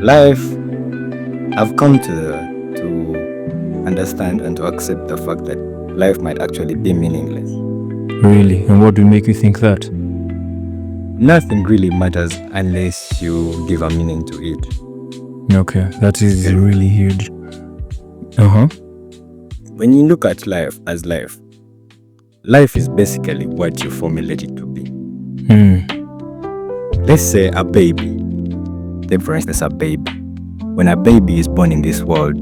life, I've come to understand and to accept the fact that life might actually be meaningless. Really? And what will make you think that? Nothing really matters unless you give a meaning to it. Okay, that is really huge. When you look at life as life is basically what you formulate it to be. Let's say a baby. Take for instance a baby. When a baby is born in this world,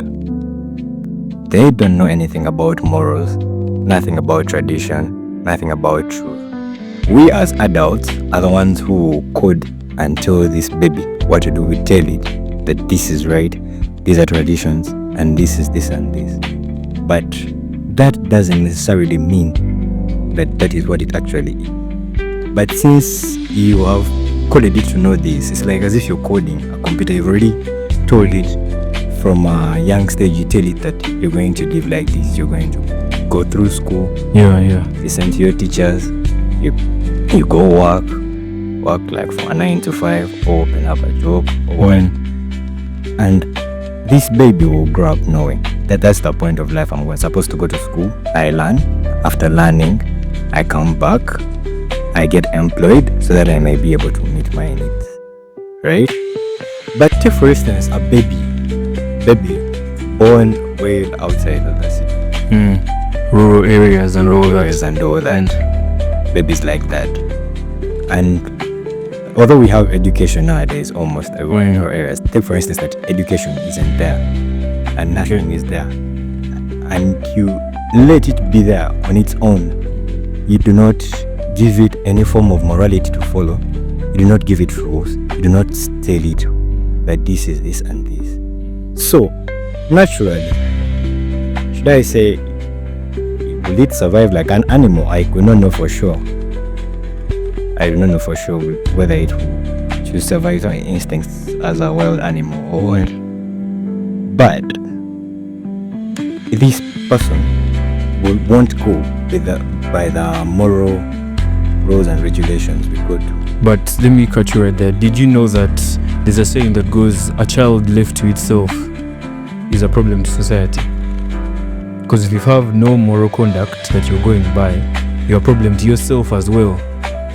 they don't know anything about morals, nothing about tradition, nothing about truth. We as adults are the ones who code and tell this baby what to do. We tell it that this is right, these are traditions, and this is this and this. But that doesn't necessarily mean that that is what it actually is. But since you have coded it to know this, it's like as if you're coding a computer. You've already told it from a young stage. You tell it that you're going to live like this, you're going to go through school, listen to your teachers, you go work like from a 9 to 5 or open up a job or and this baby will grow up knowing that that's the point of life. I'm supposed to go to school, I learn, after learning I come back, I get employed so that I may be able to meet my needs, right? But take for instance a baby born way outside of the city, rural areas and all that. Babies like that. And although we have education nowadays almost everywhere in our areas, take for instance that education isn't there and nothing is there, and you let it be there on its own. You do not give it any form of morality to follow. You do not give it rules. You do not tell it that this is this and this. So naturally, should I say, will it survive like an animal? I do not know for sure. I do not know for sure whether it will choose survival instincts as a wild animal or what. But this person won't go by the moral rules and regulations we go to. But let me cut you right there. Did you know that there's a saying that goes, a child left to itself is a problem to society? Because if you have no moral conduct that you're going by, you're a problem to yourself as well.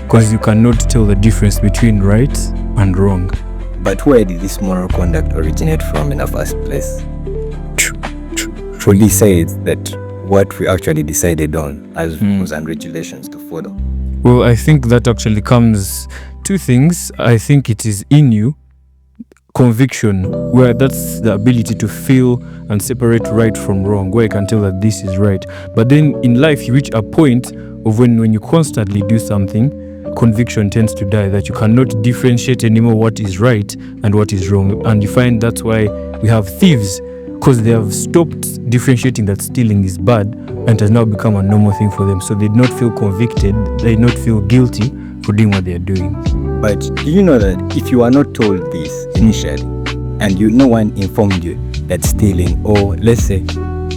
Because you cannot tell the difference between right and wrong. But where did this moral conduct originate from in the first place? Truly says that what we actually decided on as rules and regulations to follow. Well, I think that actually comes two things. I think it is in you, conviction, where that's the ability to feel and separate right from wrong, where I can tell that this is right. But then in life you reach a point of when you constantly do something, conviction tends to die, that you cannot differentiate anymore what is right and what is wrong. And you find that's why we have thieves, because they have stopped differentiating that stealing is bad and it has now become a normal thing for them. So they do not feel convicted, they do not feel guilty for doing what they are doing. But do you know that if you are not told this initially and no one informed you that stealing, or let's say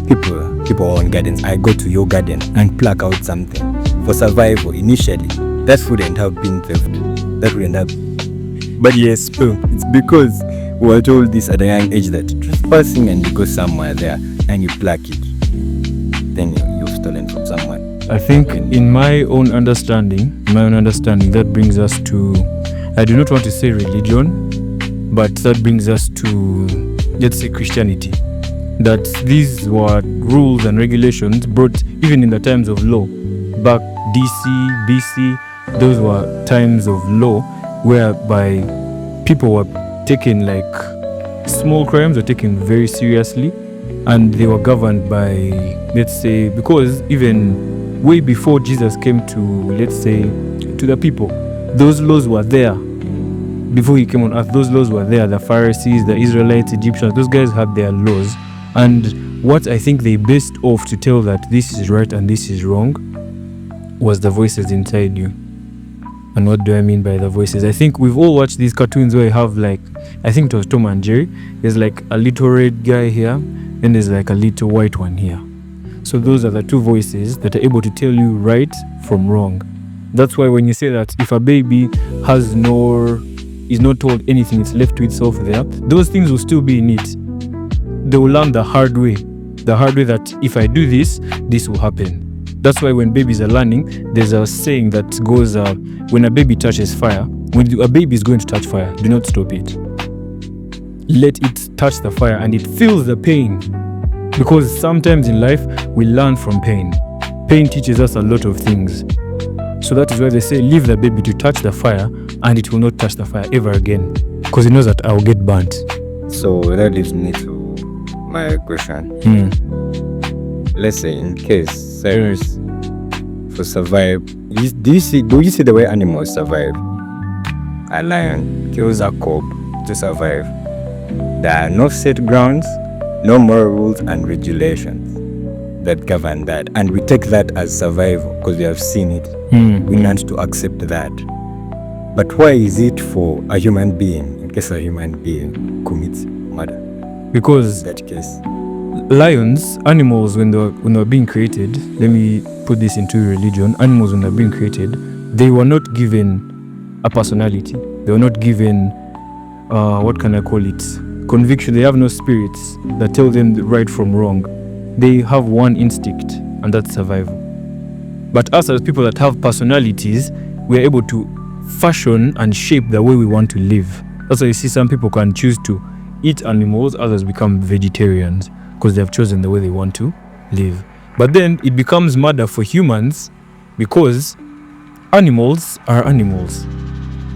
people own gardens, I go to your garden and pluck out something for survival initially, that wouldn't have been theft. That wouldn't have. But yes, it's because we were told this at a young age that trespassing and you go somewhere there and you pluck it, then you've stolen from someone. I think in my own understanding, that brings us to, I do not want to say religion, but that brings us to, let's say, Christianity. That these were rules and regulations brought even in the times of law. Back DC, BC, those were times of law whereby people were taken, like small crimes were taken very seriously, and they were governed by, let's say, because even way before Jesus came to, let's say, to the people, those laws were there. Before he came on earth, those laws were there. The Pharisees, the Israelites, Egyptians, those guys had their laws. And what I think they based off to tell that this is right and this is wrong was the voices inside you. And what do I mean by the voices? I think we've all watched these cartoons where you have, like, I think it was Tom and Jerry. There's like a little red guy here, and there's like a little white one here. So those are the two voices that are able to tell you right from wrong. That's why when you say that if a baby has no is not told anything, it's left to itself there, those things will still be in it. They will learn the hard way that if I do this, this will happen. That's why when babies are learning, there's a saying that goes, when a baby touches fire, when a baby is going to touch fire, do not stop it. Let it touch the fire and it feels the pain. Because sometimes in life, we learn from pain. Pain teaches us a lot of things. So that is why they say, leave the baby to touch the fire and it will not touch the fire ever again. Because it knows that I'll get burnt. So that leads me to my question. Let's say in case Cyrus for survive, do you see the way animals survive? A lion kills a cub to survive. There are no set grounds, no moral rules and regulations that govern that, and we take that as survival because we have seen it. We learn to accept that. But why is it for a human being, in case a human being commits murder? Because In that case, lions, animals, when they were being created, let me put this into religion, animals when they're being created, they were not given a personality. They were not given, what can I call it? Conviction. They have no spirits that tell them the right from wrong. They have one instinct, and that's survival. But us as people that have personalities, we're able to fashion and shape the way we want to live. That's why you see some people can choose to eat animals, others become vegetarians because they have chosen the way they want to live. But then it becomes murder for humans because animals are animals.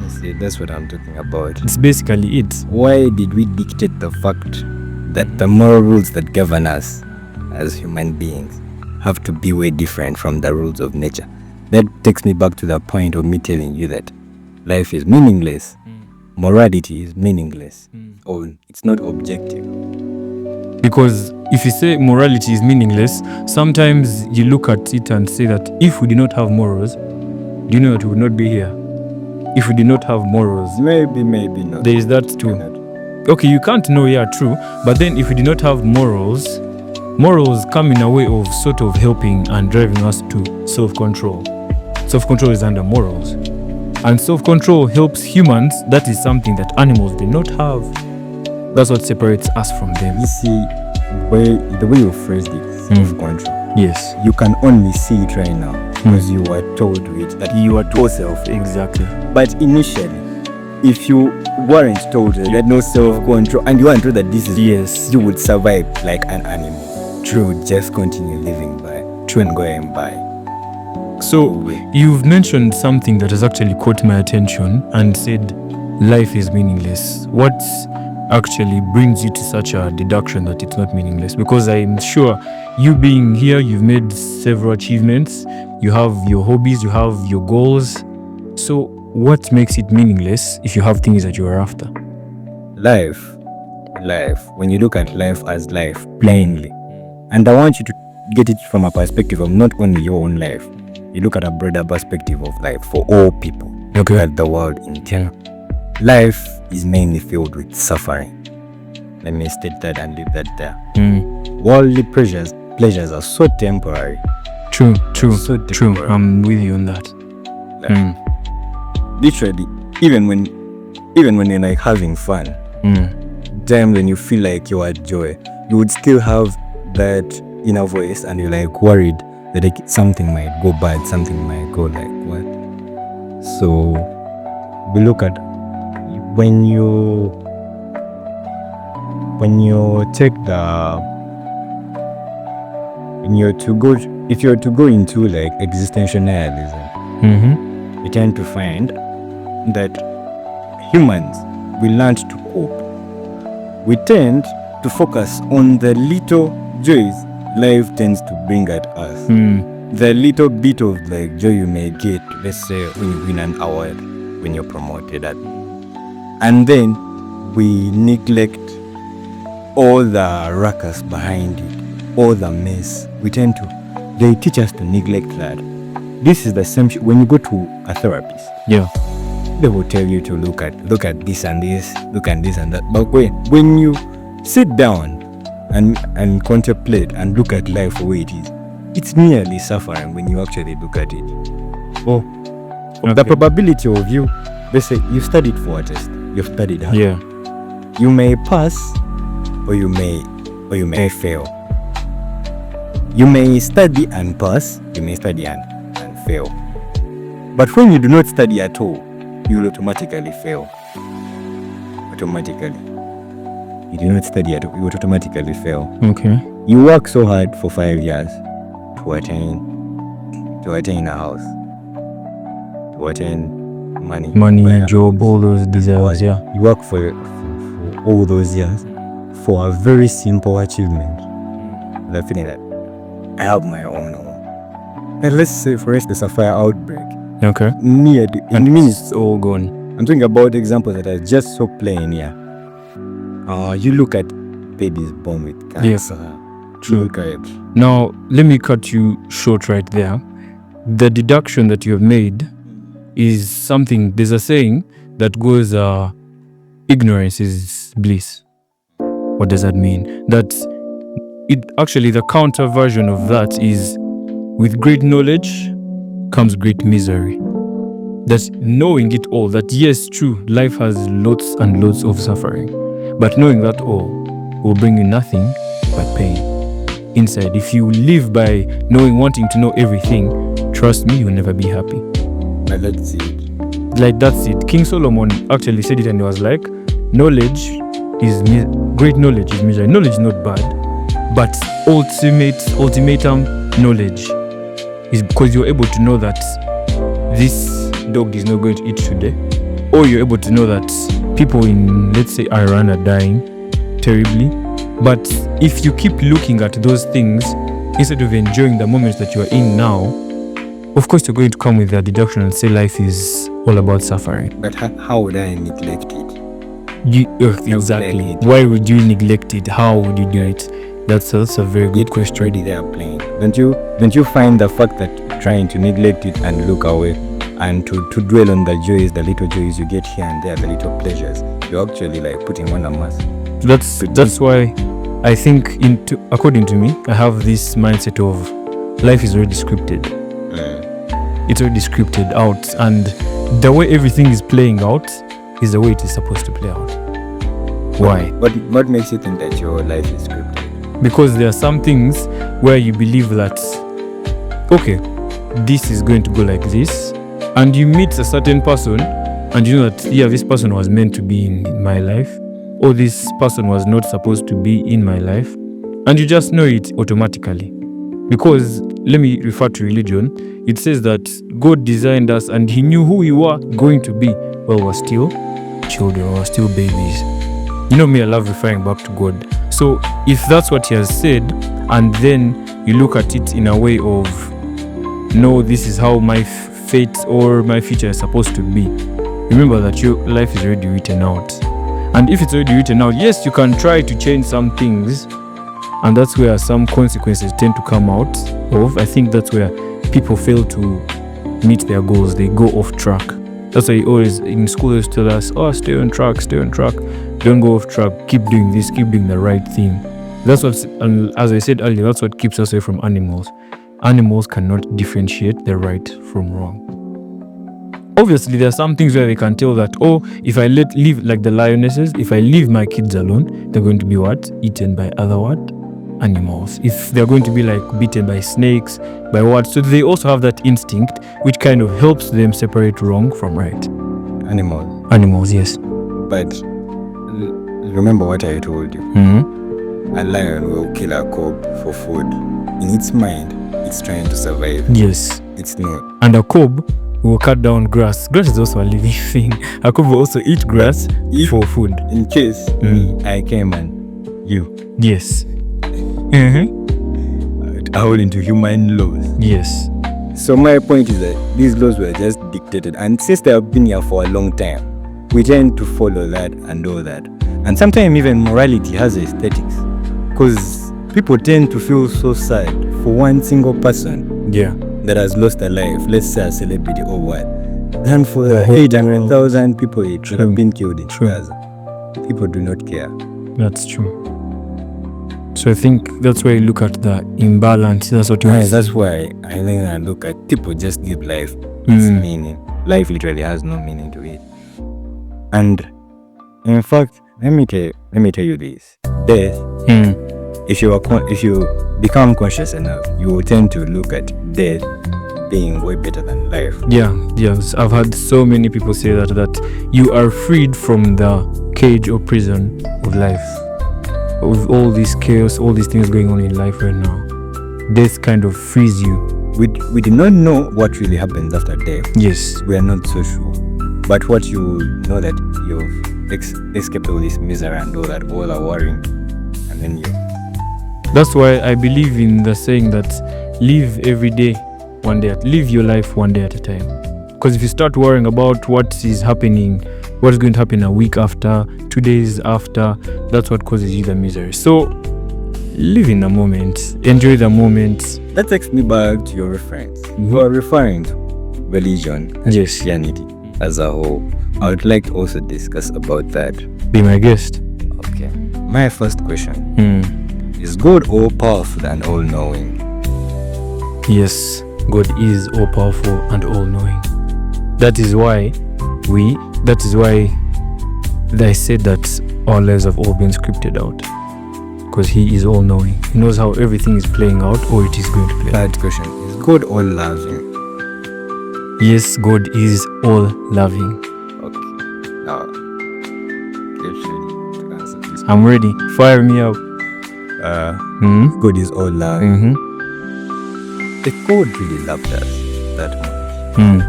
see, that's what I'm talking about. It's basically it. Why did we dictate the fact that the moral rules that govern us as human beings have to be way different from the rules of nature? That takes me back to the point of me telling you that life is meaningless, morality is meaningless, or it's not objective. Because if you say morality is meaningless, sometimes you look at it and say that if we did not have morals, do you know that we would not be here? If we did not have morals, Maybe not. there is that too. Okay, you can't know, yeah, true. But then if we did not have morals, morals come in a way of sort of helping and driving us to self-control. Self-control is under morals. And self-control helps humans. That is something that animals do not have. That's what separates us from them. You see, the way you phrased it, self-control. Yes. You can only see it right now because you were told it that you are told self. Exactly. But initially, if you weren't told that there's no self-control and you weren't told that this is, Yes. you would survive like an animal. True, just continue living by. True, and going by. So you've mentioned something that has actually caught my attention and said life is meaningless. What actually brings you to such a deduction that it's not meaningless? Because I'm sure you being here, you've made several achievements, you have your hobbies, you have your goals. So what makes it meaningless if you have things that you're after? Life, when you look at life as life, plainly, and I want you to get it from a perspective of not only your own life, you look at a broader perspective of life for all people. Okay. Look at the world in general. Life is mainly filled with suffering. Let me state that and leave that there. Worldly pleasures are so temporary. True. So temporary. I'm with you on that. Literally, even when you're like having fun, times when you feel like you're at joy, you would still have that inner voice and you're like worried that like something might go bad, something might go like what. So we look at when you take if you're to go into like existential nihilism, you tend to find that humans, we learned to cope. We tend to focus on the little joys life tends to bring at us. The little bit of like joy you may get, let's say when you win an award, when you're promoted at, and then we neglect all the ruckus behind it, all the mess. They teach us to neglect that. This is the same when you go to a therapist. Yeah. They will tell you to look at this and this, look at this and that. But when you sit down and contemplate and look at life for what it is, it's merely suffering when you actually look at it. The probability of you basically, you studied for a test. You've studied hard. Yeah. You may pass, or you may fail. You may study and pass. You may study and fail. But when you do not study at all, you will automatically fail. Automatically. You do not study at all, you will automatically fail. Okay. You work so hard for 5 years to attain a house, to attain money, job, all those desires. Yeah. You work for all those years for a very simple achievement. The feeling that I have my own home. And let's say, for instance, a fire outbreak. Okay. Near And it's all gone. I'm talking about examples that are just so plain here. You look at babies born with cancer. True. Look at it. Now, let me cut you short right there. The deduction that you have made is something, there's a saying that goes, ignorance is bliss. What does that mean? That it actually, the counter version of that is, with great knowledge comes great misery. That's knowing it all, that yes, true, life has lots and lots of suffering, but knowing that all will bring you nothing but pain inside. If you live by wanting to know everything, trust me, you'll never be happy. But let's see. Like, that's it. King Solomon actually said it, and he was like, great knowledge is misery. Knowledge is not bad, but ultimatum knowledge is because you're able to know that this dog is not going to eat today, or you're able to know that people in, let's say, Iran are dying terribly. But if you keep looking at those things instead of enjoying the moments that you are in now, of course you're going to come with a deduction and say life is all about suffering. But how would I neglect it? Exactly. Why would you neglect it? How would you do it? That's a very good question. Already they are playing. Don't you find the fact that trying to neglect it and look away and to dwell on the joys, the little joys you get here and there, the little pleasures, you're actually like putting on a mask. That's why I think, according to me, I have this mindset of life is already scripted. It's already scripted out, and the way everything is playing out is the way it is supposed to play out. Why? What makes you think that your life is scripted? Because there are some things where you believe that, okay, this is going to go like this, and you meet a certain person and you know that, yeah, this person was meant to be in my life, or this person was not supposed to be in my life, and you just know it automatically. Because, let me refer to religion, it says that God designed us and He knew who we were going to be. Well, we're still children, we're still babies. You know me, I love referring back to God. So if that's what He has said, and then you look at it in a way of, no, this is how my fate or my future is supposed to be, remember that your life is already written out. And if it's already written out, yes, you can try to change some things, and that's where some consequences tend to come out of. I think that's where people fail to meet their goals. They go off track. That's why always in school they tell us, oh, stay on track, don't go off track, keep doing this, keep doing the right thing. That's what, and as I said earlier, that's what keeps us away from animals. Animals cannot differentiate the right from wrong. Obviously, there are some things where they can tell that, oh, if I leave, like the lionesses, if I leave my kids alone, they're going to be what? Eaten by other what? Animals. If they're going to be like bitten by snakes, by what? So they also have that instinct which kind of helps them separate wrong from right. Animals, yes. But remember what I told you. A lion will kill a cub for food. In its mind, it's trying to survive. Yes. It's not. And a cub will cut down grass. Grass is also a living thing. A cub will also eat grass for food. In case I came and you. Yes. According to human laws. Yes. So my point is that these laws were just dictated, and since they have been here for a long time, we tend to follow that and all that. And sometimes even morality has aesthetics, because people tend to feel so sad for one single person that has lost a life, let's say a celebrity or what, than for the 800,000 people that have been killed in Gaza. People do not care. That's true. So I think that's why you look at the imbalance. That's what you mean. That's why I think I look at people just give life its meaning. Life literally has no meaning to it. And in fact, let me tell you this: death. If you become conscious enough, you will tend to look at death being way better than life. Yes, I've had so many people say that you are freed from the cage or prison of life, with all this chaos, all these things going on in life right now. Death kind of frees you. We did not know what really happens after death. Yes, We are not so sure. But what you know that you've escaped all this misery and all that, all the worrying, and then you. that's why I believe in the saying that live every day, live your life one day at a time. Because if you start worrying about what is happening, what is going to happen a week after, 2 days after, that's what causes you the misery. So live in the moment, enjoy the moment. That takes me back to your reference. You are referring to religion and Christianity as a whole. I would like to also discuss about that. Be my guest. Okay. My first question is God all powerful and all knowing? Yes, God is all powerful and all knowing. That is why I said that our lives have all been scripted out. Because He is all knowing. He knows how everything is playing out or it is going to play out. Third question, is God all loving? Yes, God is all loving. Okay. Now, get ready to answer this. I'm ready. Fire me up. God is all loving. If God really loved us that much,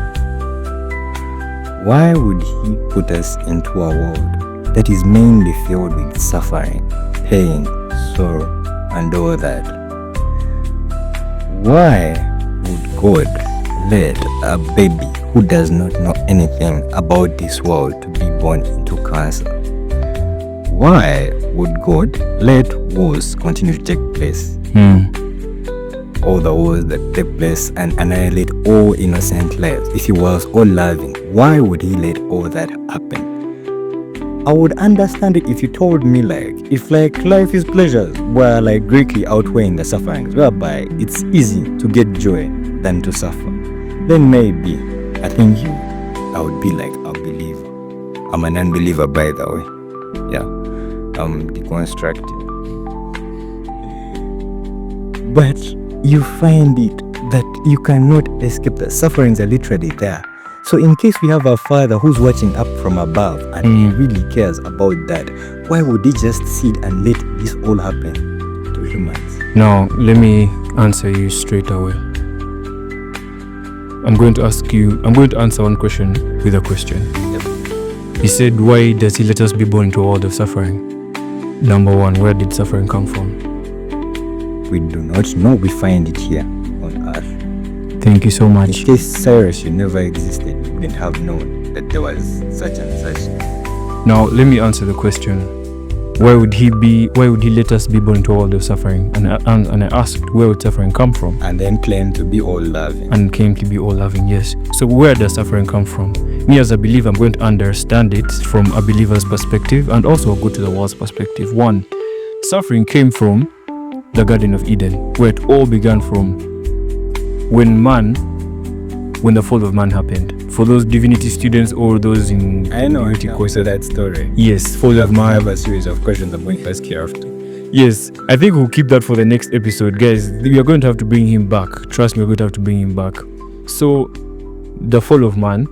why would He put us into a world that is mainly filled with suffering, pain, sorrow, and all that? Why would God let a baby who does not know anything about this world to be born into cancer? Why would God let wars continue to take place? All the wars that take place and annihilate all innocent lives. If He was all loving, why would He let all that happen? I would understand it if you told me if life is pleasures were greatly outweighing the sufferings, whereby it's easy to get joy than to suffer. Then maybe I would be a believer. I'm an unbeliever, by the way. Yeah, I'm deconstructed. But you find it that you cannot escape the sufferings are literally there. So in case we have a Father who's watching up from above and He really cares about that, why would He just sit and let this all happen to humans? Now, let me answer you straight away. I'm going to answer one question with a question. He said, why does He let us be born into a world of suffering? Number one, where did suffering come from? We do not know. We find it here on earth. Thank you so much. In case Cyrus, you never existed, you wouldn't have known that there was such and such. Now, let me answer the question. Why would He let us be born into a world of suffering? And I asked, where would suffering come from? And then claim to be all loving. And came to be all loving, yes. So where does suffering come from? Me as a believer, I'm going to understand it from a believer's perspective and also go to the world's perspective. One, suffering came from the Garden of Eden, where it all began from when the fall of man happened. For those divinity students or those in divinity courses, that story. Yes, fall of man. I have a series of questions I'm going to ask you after. Yes, I think we'll keep that for the next episode, guys. We are going to have to bring him back. Trust me, we're going to have to bring him back. So, the fall of man,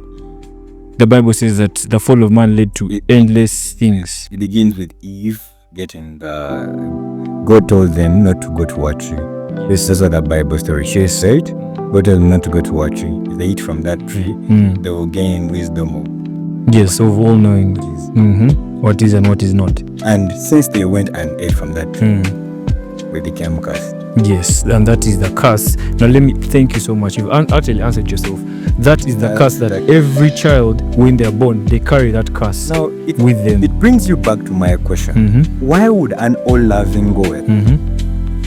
the Bible says that the fall of man led to endless things. It begins with Eve getting God told them not to go to a tree. This is what the Bible story. She said, God told them not to go to a tree. If they eat from that tree, they will gain wisdom of all knowing what is and what is not. And since they went and ate from that tree, we became cursed. Yes, and that is the curse. Now let me thank you so much. You've actually answered yourself. That is the curse that every child, when they're born, they carry that curse with them. It brings you back to my question. Why would an all-loving God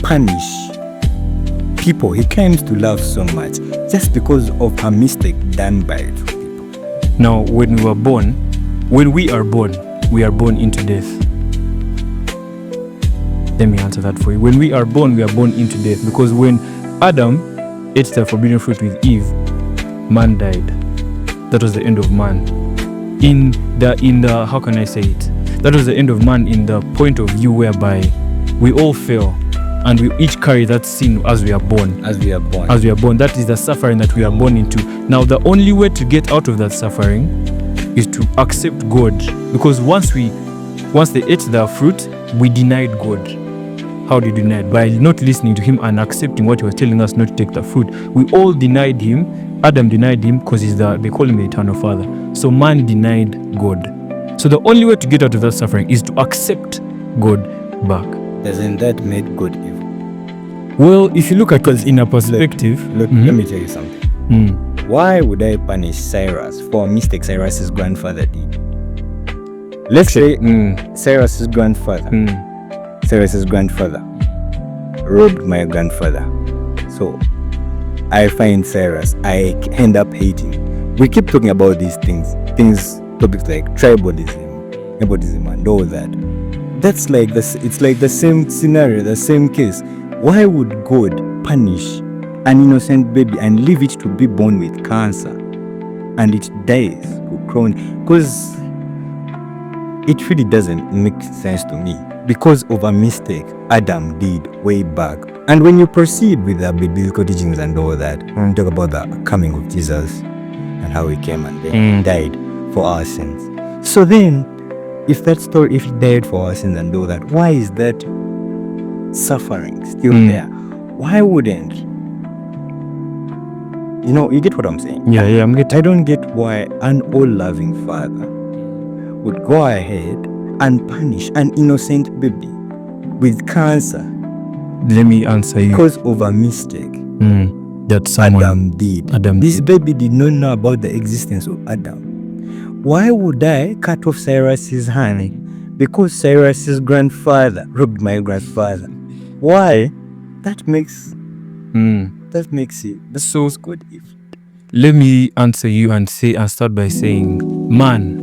punish people He claims to love so much just because of a mistake done by two people? Now, when we are born, we are born into death. Let me answer that for you. When we are born into death. Because when Adam ate the forbidden fruit with Eve, man died. That was the end of man. in the how can I say it? That was the end of man in the point of view whereby we all fail and we each carry that sin as we are born. As we are born. As we are born. That is the suffering that we are born into. Now the only way to get out of that suffering is to accept God. Because once they ate the fruit, we denied God. How did we deny it? By not listening to him and accepting what he was telling us not to take the fruit. We all denied him. Adam denied him because they call him the eternal father. So man denied God. So the only way to get out of that suffering is to accept God back. Doesn't that make God evil? Well, if you look at it in a perspective... Look, let me tell you something. Why would I punish Cyrus for a mistake Cyrus's grandfather did? Let's say Cyrus's grandfather robbed my grandfather. So I find Cyrus, I end up hating. We keep talking about these topics like tribalism, nepotism and all that. That's like this. It's like the same scenario, the same case. Why would God punish an innocent baby and leave it to be born with cancer and it dies with chronic? Because it really doesn't make sense to me. Because of a mistake Adam did way back. And when you proceed with the biblical teachings and all that, when you talk about the coming of Jesus and how he came and then died for our sins. So then, if he died for our sins and all that, why is that suffering still there? Why wouldn't? You get what I'm saying? Yeah, I'm getting. I don't get why an all-loving father would go ahead and punish an innocent baby with cancer. Let me answer you. Because of a mistake that someone Adam did. This baby did not know about the existence of Adam. Why would I cut off Cyrus's hand? Because Cyrus's grandfather robbed my grandfather. Why? That makes it. That's so good. Let me answer you and start by saying, man.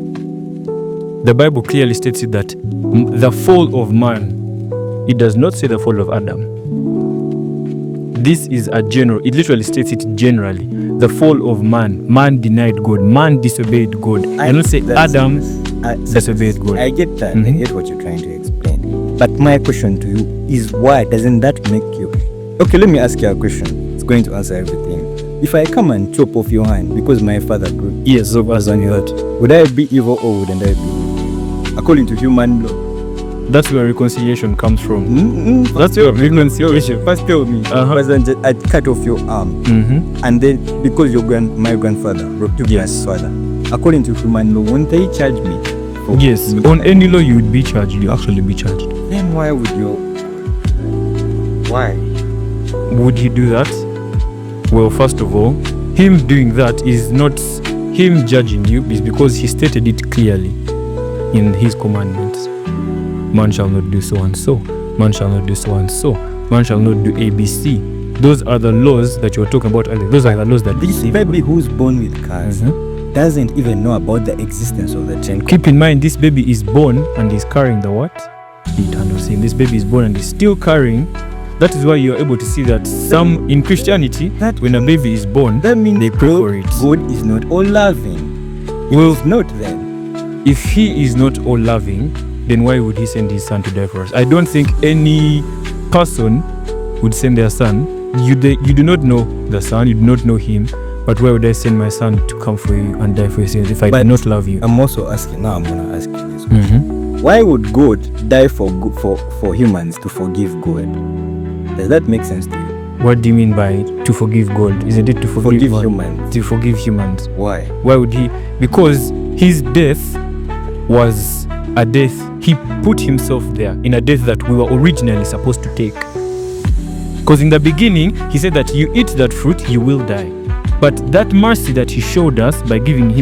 The Bible clearly states it that the fall of man, it does not say the fall of Adam. This is a general, it literally states it generally. The fall of man denied God, man disobeyed God. I don't say Adam disobeyed God. I get that, I get what you're trying to explain. But my question to you is, why doesn't that make you... Okay, let me ask you a question. It's going to answer everything. If I come and chop off your hand because my father grew, yes, so as on that, would I be evil or wouldn't I be evil? According to human law. That's where reconciliation comes from. That's where reconciliation. First tell me, I'd cut off your arm, and then because my grandfather robbed your grandfather. According to human law, won't they charge me? Yes, on any law you would be charged. You actually be charged. Then why would you? Why would he do that? Well, first of all, him doing that is not him judging you, is because he stated it clearly in his commandments. Man shall not do so and so. Man shall not do so and so. Man shall not do ABC. Those are the laws that you were talking about earlier. Those are the laws that this baby who's born with cancer doesn't even know about the existence of the 10. Keep in mind, this baby is born and is carrying the what? The eternal sin. This baby is born and is still carrying. That is why you are able to see that some in Christianity, when a baby is born, that means they pray for it. God is not all loving. Well, it's not then. If he is not all loving, then why would he send his son to die for us? I don't think any person would send their son. You do not know the son, you do not know him, but why would I send my son to come for you and die for your sins if I do not love you? I'm also asking, now I'm going to ask you this question. Why would God die for humans to forgive God? Does that make sense to you? What do you mean by to forgive God? Isn't it to forgive humans? To forgive humans. Why? Why would he? Because his death was a death. He put himself there in a death that we were originally supposed to take. Because in the beginning, he said that you eat that fruit, you will die. But that mercy that he showed us by giving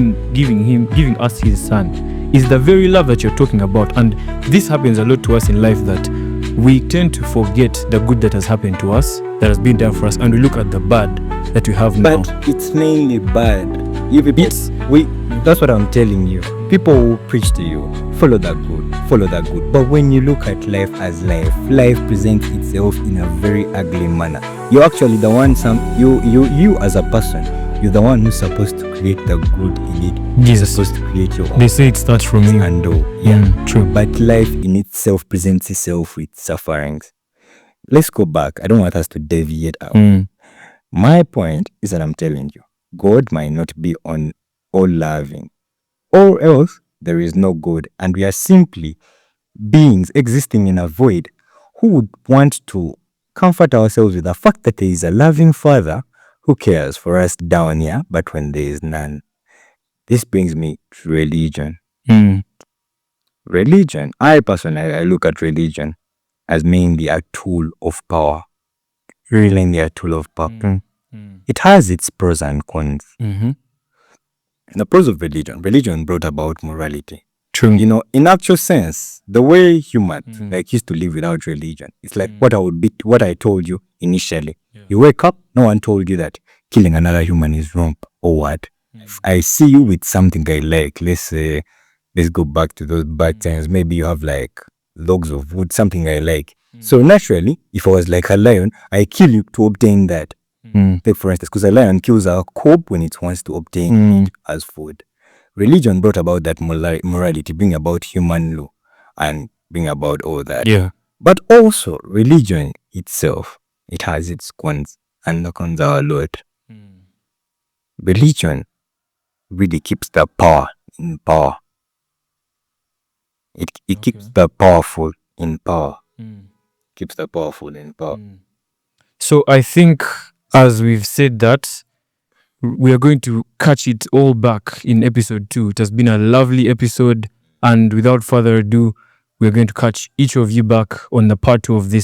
us his son is the very love that you're talking about. And this happens a lot to us in life, that we tend to forget the good that has happened to us, that has been done for us, and we look at the bad that we have now. But it's mainly bad. That's what I'm telling you. People will preach to you, follow that good. But when you look at life as life presents itself in a very ugly manner. You're actually the one, you as a person, You're the one who's supposed to create the good in it. You're Yes. supposed to create your own. They say it starts from you. And yeah. True. But life in itself presents itself with sufferings. Let's go back. I don't want us to deviate out. My point is that I'm telling you, God might not be on all loving, or else there is no God, and we are simply beings existing in a void who would want to comfort ourselves with the fact that there is a loving Father who cares for us down here, but when there is none. This brings me to religion. Religion, I personally, I look at religion as mainly a tool of power. Mainly a tool of power. It has its pros and cons. The pros of religion brought about morality. True. You know, in actual sense, the way humans like used to live without religion, it's like what I told you initially. You wake up, no one told you that killing another human is wrong or what. If I see you with something I like, let's go back to those bad times. Maybe you have like logs of wood, something I like. So naturally, if I was like a lion, I kill you to obtain that. Take for instance, because a lion kills a cub when it wants to obtain meat as food. Religion brought about that morality, bring about human law, and bring about all that. Yeah. But also, religion itself, it has its cons, and the cons are a lot. Religion really keeps the power in power. It keeps the powerful in power. Keeps the powerful in power. So I think, as we've said that, we are going to catch it all back in episode 2. It has been a lovely episode, and without further ado, we are going to catch each of you back on the part 2 of this